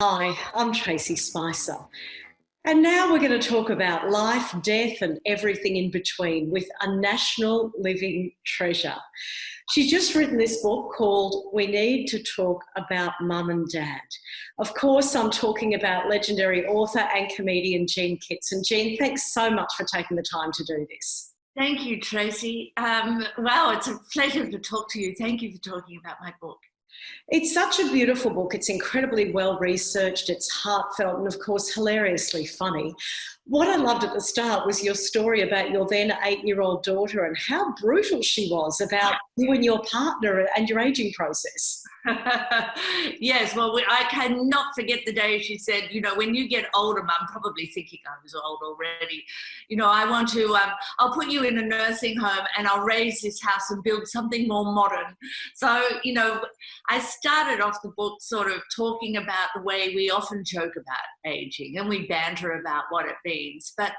Hi, I'm Tracey Spicer. And now we're going to talk about life, death, and everything in between with a national living treasure. She's just written this book called We Need to Talk About Mum and Dad. Of course, I'm talking about legendary author and comedian Jean Kittson. Jean, thanks so much for taking the time to do this. Thank you, Tracey. Wow, it's a pleasure to talk to you. Thank you for talking about my book. It's such a beautiful book. It's incredibly well researched, it's heartfelt, and of course, hilariously funny. What I loved at the start was your story about your then 8-year-old daughter and how brutal she was about you and your partner and your aging process. Yes, well, I cannot forget the day she said, when you get older, Mum, probably thinking I was old already, I want to, I'll put you in a nursing home and I'll raise this house and build something more modern. So, I started off the book sort of talking about the way we often joke about aging and we banter about what it means. But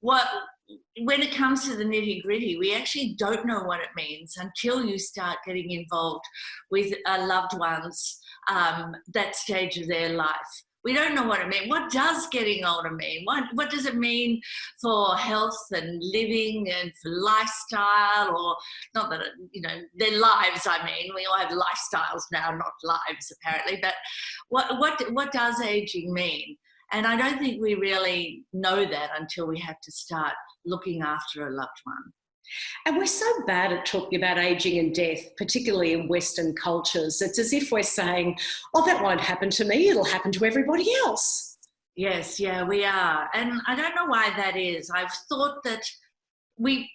when it comes to the nitty-gritty, we actually don't know what it means until you start getting involved with loved ones, that stage of their life. We don't know what it means. What does getting older mean? What does it mean for health and living and for lifestyle, or not that, their lives, I mean. We all have lifestyles now, not lives apparently, but what does aging mean? And I don't think we really know that until we have to start looking after a loved one. And we're so bad at talking about ageing and death, particularly in Western cultures. It's as if we're saying, oh, that won't happen to me, it'll happen to everybody else. Yes, yeah, we are. And I don't know why that is. I've thought that we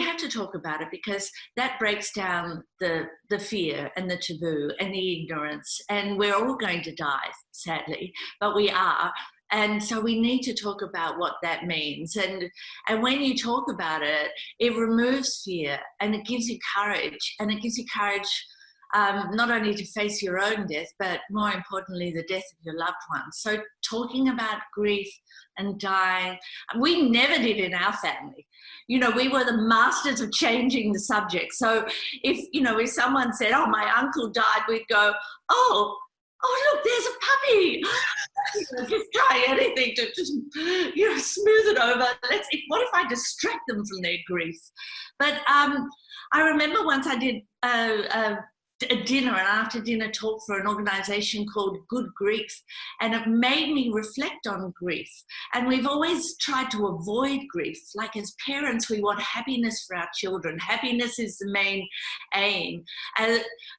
have to talk about it because that breaks down the fear and the taboo and the ignorance. And we're all going to die, sadly, but we are. And so we need to talk about what that means. And when you talk about it, it removes fear and it gives you courage. And it gives you courage not only to face your own death, but more importantly, the death of your loved ones. So talking about grief and dying, we never did in our family. We were the masters of changing the subject. So if someone said, oh, my uncle died, we'd go, oh, look, there's a puppy. Just try anything to just, smooth it over. What if I distract them from their grief? But I remember once I did a dinner, an after dinner talk for an organisation called Good Grief, and it made me reflect on grief. And we've always tried to avoid grief. Like as parents, we want happiness for our children. Happiness is the main aim.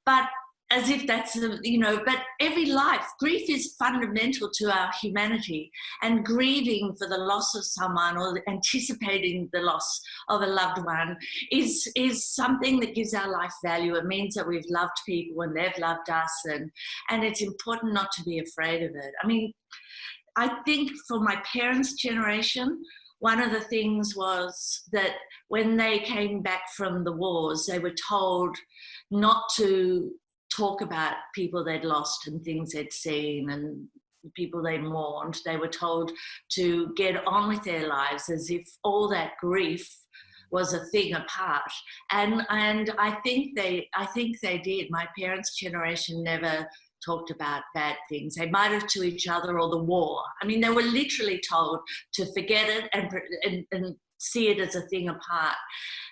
But as if that's, but every life, grief is fundamental to our humanity, and grieving for the loss of someone or anticipating the loss of a loved one is something that gives our life value. It means that we've loved people and they've loved us, and it's important not to be afraid of it. I mean, I think for my parents' generation, one of the things was that when they came back from the wars, they were told not to talk about people they'd lost and things they'd seen and people they mourned. They were told to get on with their lives as if all that grief was a thing apart. And I think they did. My parents' generation never talked about bad things. They might have to each other or the war. I mean, they were literally told to forget it and see it as a thing apart.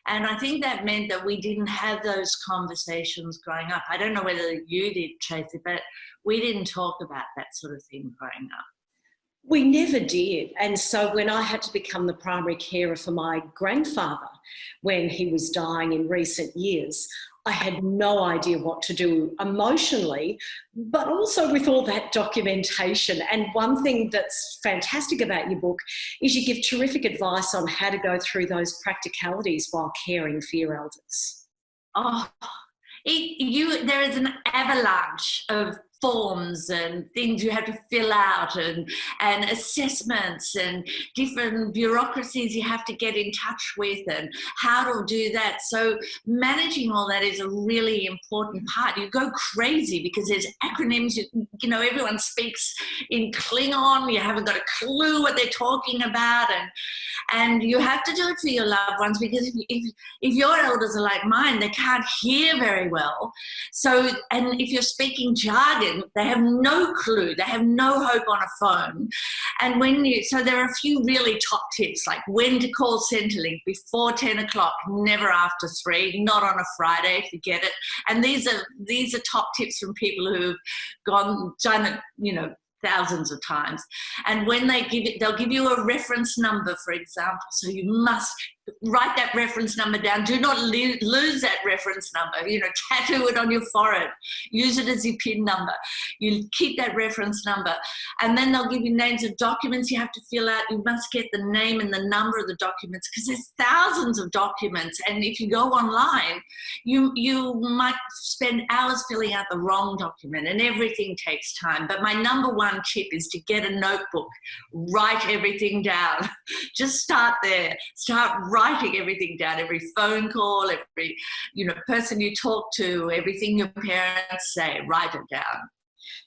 And I think that meant that we didn't have those conversations growing up. I don't know whether you did, Tracey, but we didn't talk about that sort of thing growing up. We never did. And so when I had to become the primary carer for my grandfather when he was dying in recent years, I had no idea what to do emotionally, but also with all that documentation. And one thing that's fantastic about your book is you give terrific advice on how to go through those practicalities while caring for your elders. Oh, there is an avalanche of forms and things you have to fill out and assessments and different bureaucracies you have to get in touch with and how to do that. So managing all that is a really important part. You go crazy because there's acronyms, everyone speaks in Klingon, you haven't got a clue what they're talking about, and you have to do it for your loved ones because if your elders are like mine, they can't hear very well. So, and if you're speaking jargon, in, they have no clue, they have no hope on a phone. And so there are a few really top tips, like when to call Centrelink before 10 o'clock, never after 3, not on a Friday, forget it. And these are top tips from people who've done it, thousands of times. And when they give it, they'll give you a reference number, for example. So you must write that reference number down. Do not lose that reference number. Tattoo it on your forehead. Use it as your PIN number. You keep that reference number. And then they'll give you names of documents you have to fill out. You must get the name and the number of the documents, because there's thousands of documents. And if you go online, you might spend hours filling out the wrong document, and everything takes time. But my number one tip is to get a notebook. Write everything down. Just start there. Start writing everything down, every phone call, every person you talk to, everything your parents say, write it down.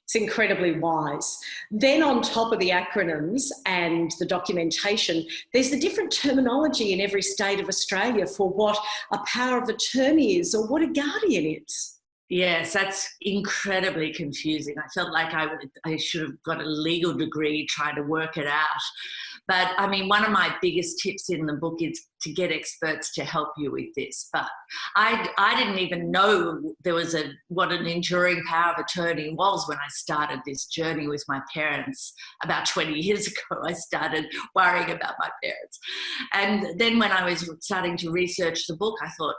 It's incredibly wise. Then on top of the acronyms and the documentation, there's the different terminology in every state of Australia for what a power of attorney is or what a guardian is. Yes, that's incredibly confusing. I felt like I should have got a legal degree trying to work it out. But I mean, one of my biggest tips in the book is to get experts to help you with this. But I didn't even know there was what an enduring power of attorney was when I started this journey with my parents about 20 years ago. I started worrying about my parents. And then when I was starting to research the book, I thought,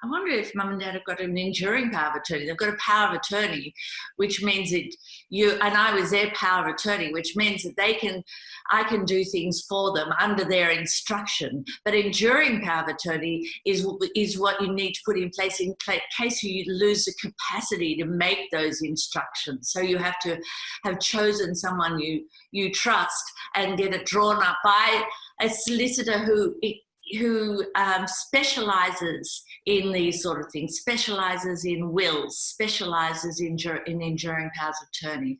I wonder if Mum and Dad have got an enduring power of attorney. They've got a power of attorney, which means that and I was their power of attorney, which means that I can do things for them under their instruction. But enduring power of attorney is what you need to put in place in case you lose the capacity to make those instructions. So you have to have chosen someone you trust and get it drawn up by a solicitor who specialises in these sort of things, specialises in wills, specialises in enduring powers of attorney.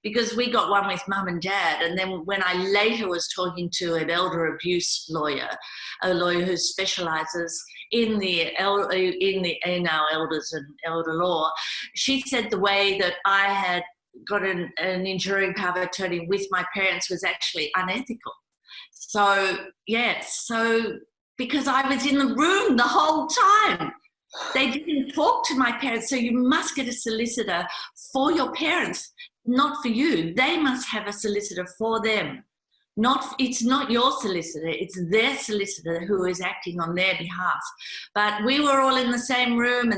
Because we got one with Mum and Dad, and then when I later was talking to an elder abuse lawyer, a lawyer who specialises in our elders and elder law, she said the way that I had got an enduring power of attorney with my parents was actually unethical. So, yes, because I was in the room the whole time. They didn't talk to my parents, so you must get a solicitor for your parents, not for you. They must have a solicitor for them. It's not your solicitor, it's their solicitor who is acting on their behalf. But we were all in the same room,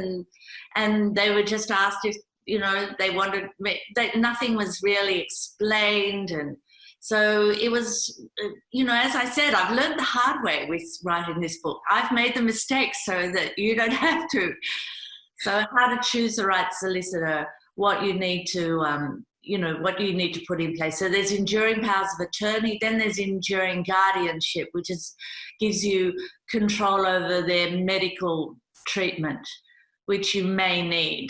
and they were just asked if, they wanted me. Nothing was really explained, and so it was, as I said, I've learned the hard way with writing this book. I've made the mistakes so that you don't have to. So how to choose the right solicitor, what you need to, what you need to put in place. So there's enduring powers of attorney, then there's enduring guardianship, which gives you control over their medical treatment, which you may need.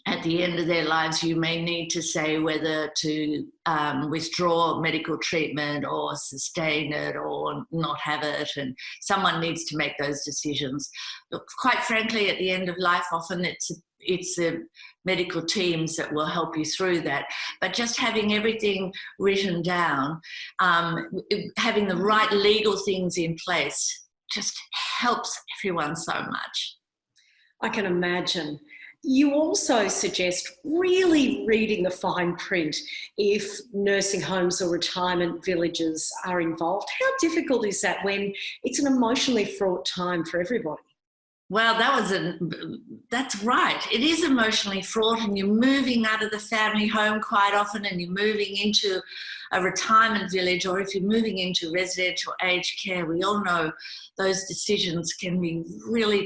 At the end of their lives, you may need to say whether to withdraw medical treatment or sustain it or not have it, and someone needs to make those decisions. Look, quite frankly, at the end of life, often it's the medical teams that will help you through that. But just having everything written down, having the right legal things in place just helps everyone so much. I can imagine. You also suggest really reading the fine print if nursing homes or retirement villages are involved. How difficult is that when it's an emotionally fraught time for everybody? Well, that's right. It is emotionally fraught, and you're moving out of the family home quite often, and you're moving into a retirement village, or if you're moving into residential aged care, we all know those decisions can be really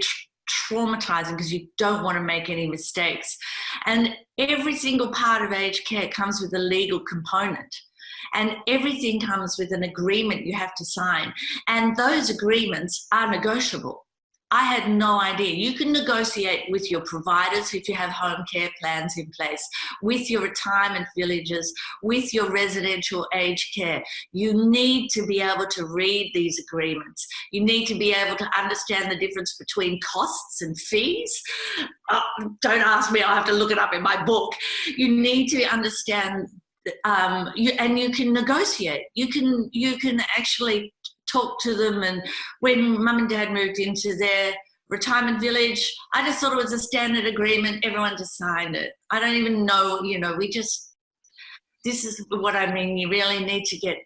traumatizing because you don't want to make any mistakes. And every single part of aged care comes with a legal component, and everything comes with an agreement you have to sign, and those agreements are negotiable. I had no idea. You can negotiate with your providers if you have home care plans in place, with your retirement villages, with your residential aged care. You need to be able to read these agreements. You need to be able to understand the difference between costs and fees. Don't ask me, I'll have to look it up in my book. You need to understand, and you can negotiate. You can actually talk to them. And when mum and dad moved into their retirement village, I just thought it was a standard agreement. Everyone just signed it. I don't even know, this is what I mean. You really need to get,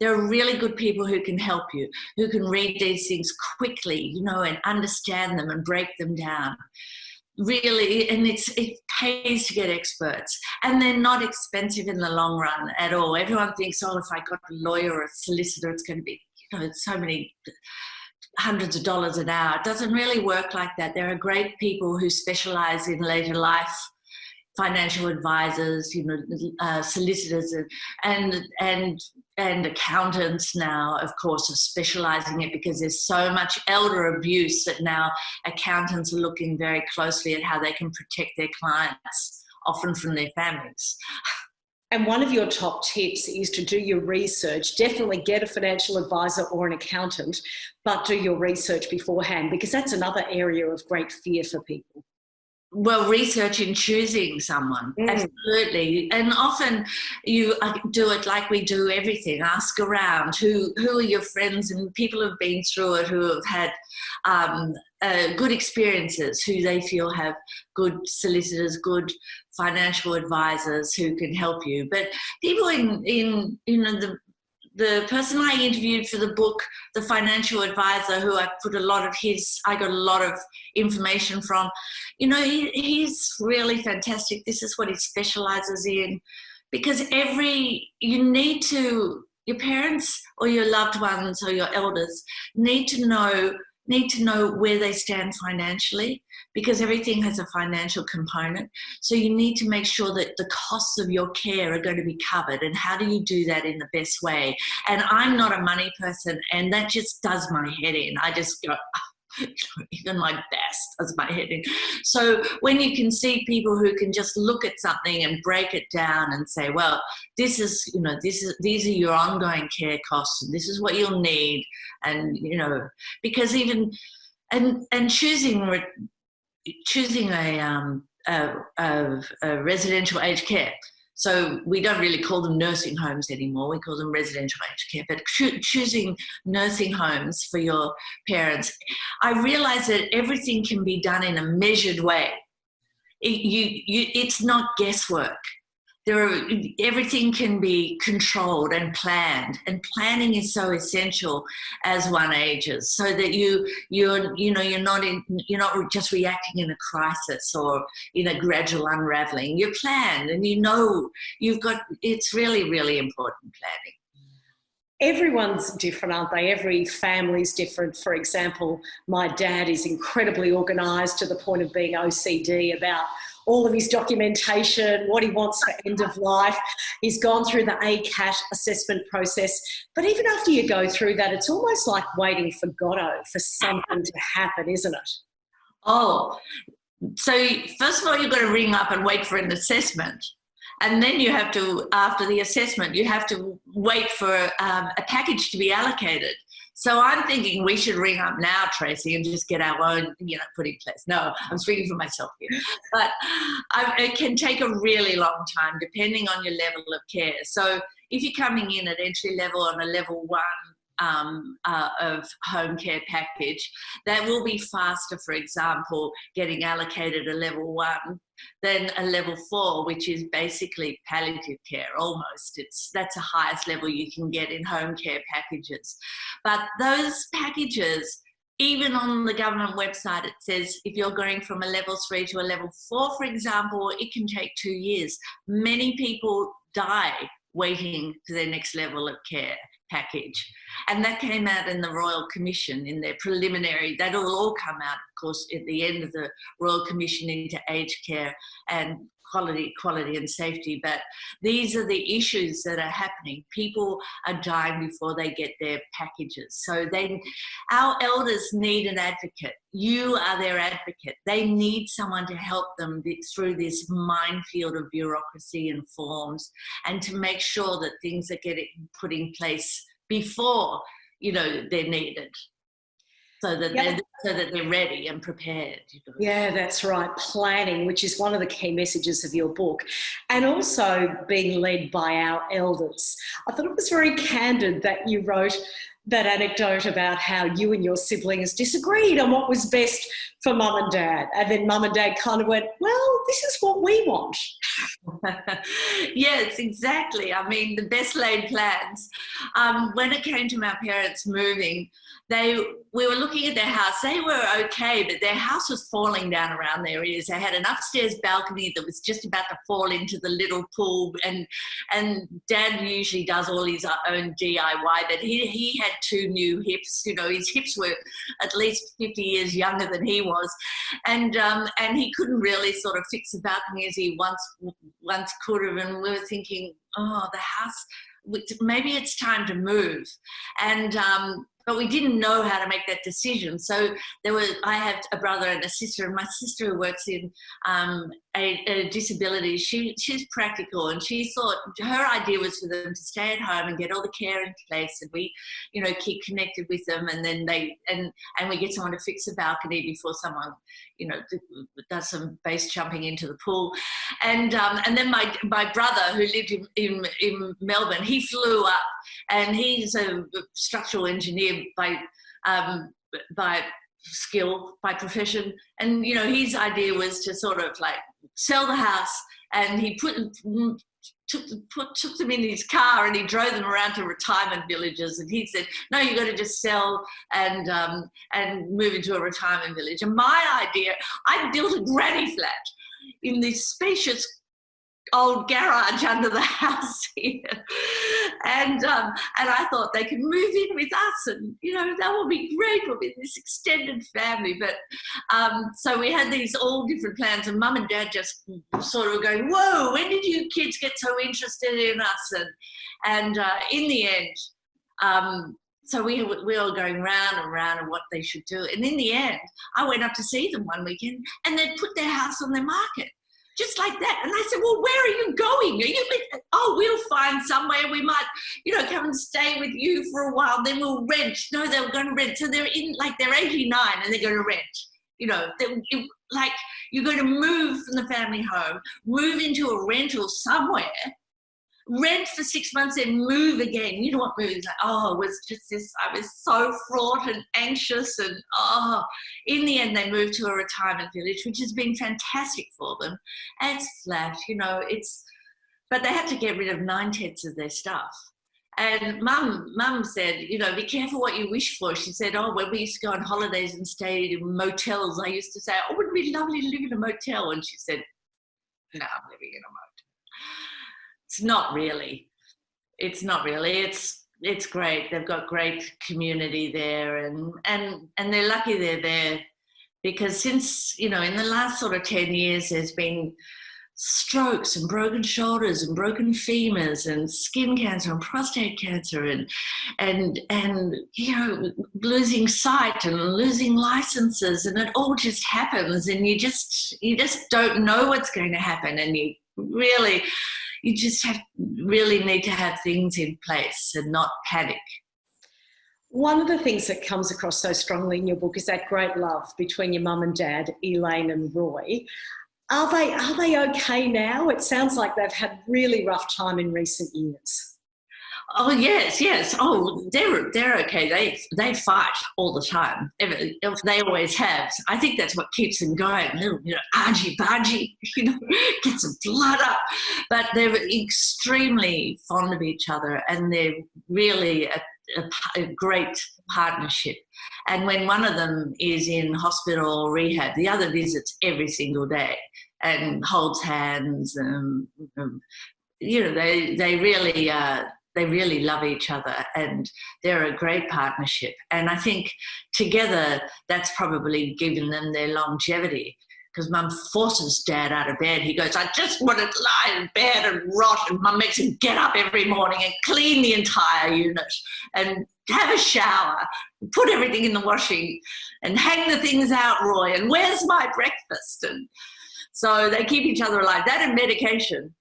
there are really good people who can help you, who can read these things quickly, and understand them and break them down. Really, and it pays to get experts, and they're not expensive in the long run at all. Everyone thinks, if I got a lawyer or a solicitor, it's going to be, so many hundreds of dollars an hour. It doesn't really work like that. There are great people who specialize in later life, financial advisors, solicitors, and accountants now, of course, are specialising it, because there's so much elder abuse that now accountants are looking very closely at how they can protect their clients, often from their families. And one of your top tips is to do your research. Definitely get a financial advisor or an accountant, but do your research beforehand, because that's another area of great fear for people. Well, research in choosing someone, absolutely. And often you do it like we do everything, ask around, who are your friends and people who have been through it, who have had good experiences, who they feel have good solicitors, good financial advisors who can help you. But people the person I interviewed for the book, the financial advisor who I got a lot of information from, he's really fantastic. This is what he specializes in, because your parents or your loved ones or your elders need to know where they stand financially, because everything has a financial component. So you need to make sure that the costs of your care are going to be covered. And how do you do that in the best way? And I'm not a money person, and that just does my head in. I just go, even my best does my head in. So when you can see people who can just look at something and break it down and say, well, these are your ongoing care costs, and this is what you'll need. And, because even, and choosing a residential aged care. So we don't really call them nursing homes anymore. We call them residential aged care. But choosing nursing homes for your parents, I realise that everything can be done in a measured way. It's not guesswork. Everything can be controlled and planned, and planning is so essential as one ages, so that you're not just reacting in a crisis or in a gradual unraveling. You're planned, and it's really, really important, planning. Everyone's different, aren't they? Every family's different. For example, my dad is incredibly organised to the point of being OCD about all of his documentation, what he wants for end of life. He's gone through the ACAT assessment process. But even after you go through that, it's almost like waiting for Godot, for something to happen, isn't it? Oh, so first of all, you've got to ring up and wait for an assessment. And then you have to, after the assessment, you have to wait for a package to be allocated. So I'm thinking we should ring up now, Tracey, and just get our own, put in place. No, I'm speaking for myself here. But it can take a really long time, depending on your level of care. So if you're coming in at entry level on a level 1 of home care package, that will be faster, for example, getting allocated a level 1 than a level 4, which is basically palliative care almost. That's the highest level you can get in home care packages. But those packages, even on the government website, it says if you're going from a level 3 to a level 4, for example, it can take 2 years. Many people die waiting for their next level of care package. And that came out in the Royal Commission in their preliminary. That'll all come out, of course, at the end of the Royal Commission into aged care and quality and safety, but these are the issues that are happening. People are dying before they get their packages. So our elders need an advocate. You are their advocate. They need someone to help them through this minefield of bureaucracy and forms, and to make sure that things are getting put in place before, they're needed. So that they're ready and prepared. Yeah, that's right. Planning, which is one of the key messages of your book, and also being led by our elders. I thought it was very candid that you wrote that anecdote about how you and your siblings disagreed on what was best for mum and dad. And then mum and dad kind of went, well, this is what we want. Yes, exactly. I mean, the best laid plans. When it came to my parents moving, we were looking at their house. They were okay, but their house was falling down around their ears. They had an upstairs balcony that was just about to fall into the little pool, and Dad usually does all his own DIY, but he had 2 new hips. His hips were at least 50 years younger than he was, and he couldn't really sort of fix the balcony as he once could have. And we were thinking, oh, the house, maybe it's time to move. And but we didn't know how to make that decision. So I have a brother and a sister, and my sister who works in a disability, she's practical, and she thought her idea was for them to stay at home and get all the care in place, and we, keep connected with them, and then we get someone to fix the balcony before someone, does some base jumping into the pool. And then my brother, who lived in Melbourne, he flew up, and he's a structural engineer by skill, by profession. And, his idea was to sort of like sell the house, and he took them in his car and he drove them around to retirement villages. And he said, no, you got to just sell and move into a retirement village. And my idea, I built a granny flat in this spacious old garage under the house here, and I thought they could move in with us, and that would be great. We'll be this extended family. But so we had these all different plans, and Mum and Dad just sort of going, whoa, when did you kids get so interested in us? And in the end, so we were going round and round on what they should do, and in the end I went up to see them one weekend, and they'd put their house on the market. Just like that. And I said, well, where are you going? We'll find somewhere. We might, come and stay with you for a while. Then we'll rent. No, they were going to rent. So they're 89 and they're going to rent. You're going to move from the family home, move into a rental somewhere, rent for 6 months, and move again. You know what moving is like? Oh, it was just this. I was so fraught and anxious, and in the end, they moved to a retirement village, which has been fantastic for them. And it's flat, but they had to get rid of 9/10 of their stuff. And Mum said, be careful what you wish for. She said, when we used to go on holidays and stay in motels, I used to say, wouldn't it be lovely to live in a motel? And she said, no, I'm living in a motel. It's not really. It's great. They've got great community there, and they're lucky they're there, because since, in the last sort of 10 years, there's been strokes and broken shoulders and broken femurs and skin cancer and prostate cancer and losing sight and losing licenses, and it all just happens, and you just don't know what's going to happen, and you just really need to have things in place and not panic. One of the things that comes across so strongly in your book is that great love between your mum and dad, Elaine and Roy. Are they okay now? It sounds like they've had really rough time in recent years. Oh, yes. Oh, they're okay. They fight all the time. They always have. I think that's what keeps them going. A little, argy-bargy, get some blood up. But they're extremely fond of each other, and they're really a great partnership. And when one of them is in hospital or rehab, the other visits every single day and holds hands. And they really love each other, and they're a great partnership. And I think together that's probably given them their longevity, because Mum forces Dad out of bed. He goes, I just want to lie in bed and rot, and Mum makes him get up every morning and clean the entire unit and have a shower, put everything in the washing and hang the things out, Roy, and where's my breakfast? And so they keep each other alive. That and medication.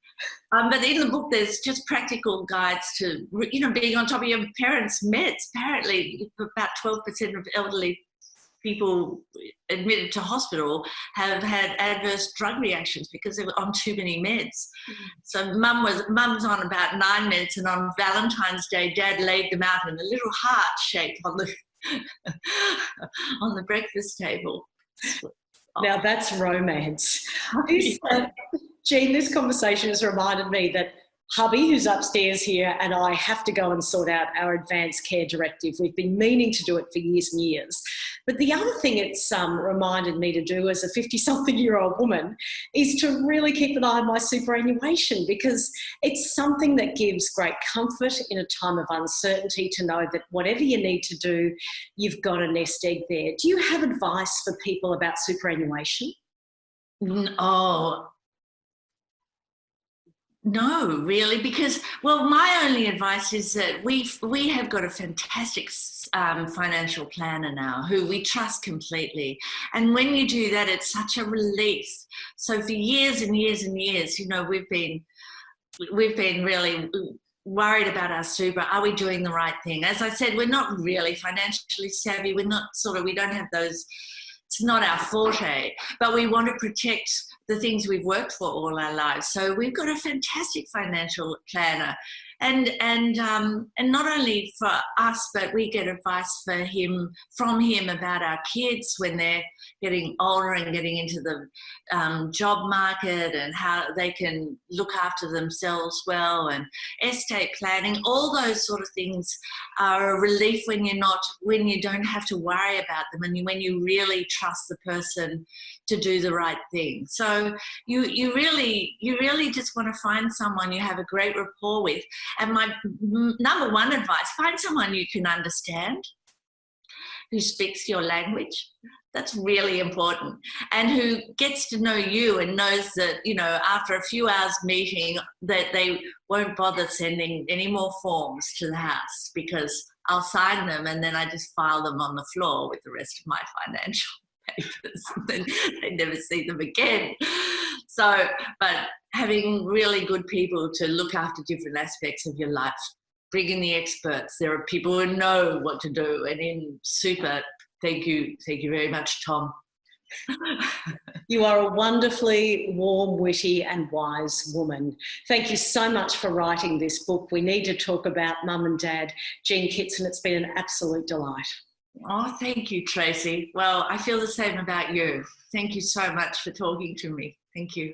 But in the book, there's just practical guides to, being on top of your parents' meds. Apparently, about 12% of elderly people admitted to hospital have had adverse drug reactions because they were on too many meds. So Mum's on about 9 meds, and on Valentine's Day, Dad laid them out in a little heart shape on the on the breakfast table. Now that's romance. Jean, this conversation has reminded me that hubby, who's upstairs here, and I have to go and sort out our advanced care directive. We've been meaning to do it for years and years. But the other thing it's reminded me to do as a 50-something-year-old woman is to really keep an eye on my superannuation, because it's something that gives great comfort in a time of uncertainty to know that whatever you need to do, you've got a nest egg there. Do you have advice for people about superannuation? Oh, no, really, because, well, my only advice is that we have got a fantastic financial planner now who we trust completely. And when you do that, it's such a relief. So for years and years and years, we've been really worried about our super. Are we doing the right thing? As I said, we're not really financially savvy. We don't have those. It's not our forte, but we want to protect the things we've worked for all our lives. So we've got a fantastic financial planner, and not only for us, but we get advice from him about our kids when they're getting older and getting into the job market, and how they can look after themselves well, and estate planning. All those sort of things are a relief when you don't have to worry about them, and when you really trust the person to do the right thing. So you really just want to find someone you have a great rapport with. And my number one advice, find someone you can understand, who speaks your language. That's really important. And who gets to know you and knows that, after a few hours meeting, that they won't bother sending any more forms to the house, because I'll sign them and then I just file them on the floor with the rest of my financial papers, and then they never see them again. So, but having really good people to look after different aspects of your life, bring in the experts. There are people who know what to do, and in super, thank you very much, Tom. You are a wonderfully warm, witty and wise woman. Thank you so much for writing this book. We need to talk about Mum and Dad. Jean Kittson, it's been an absolute delight. Oh, thank you, Tracey. Well, I feel the same about you. Thank you so much for talking to me. Thank you.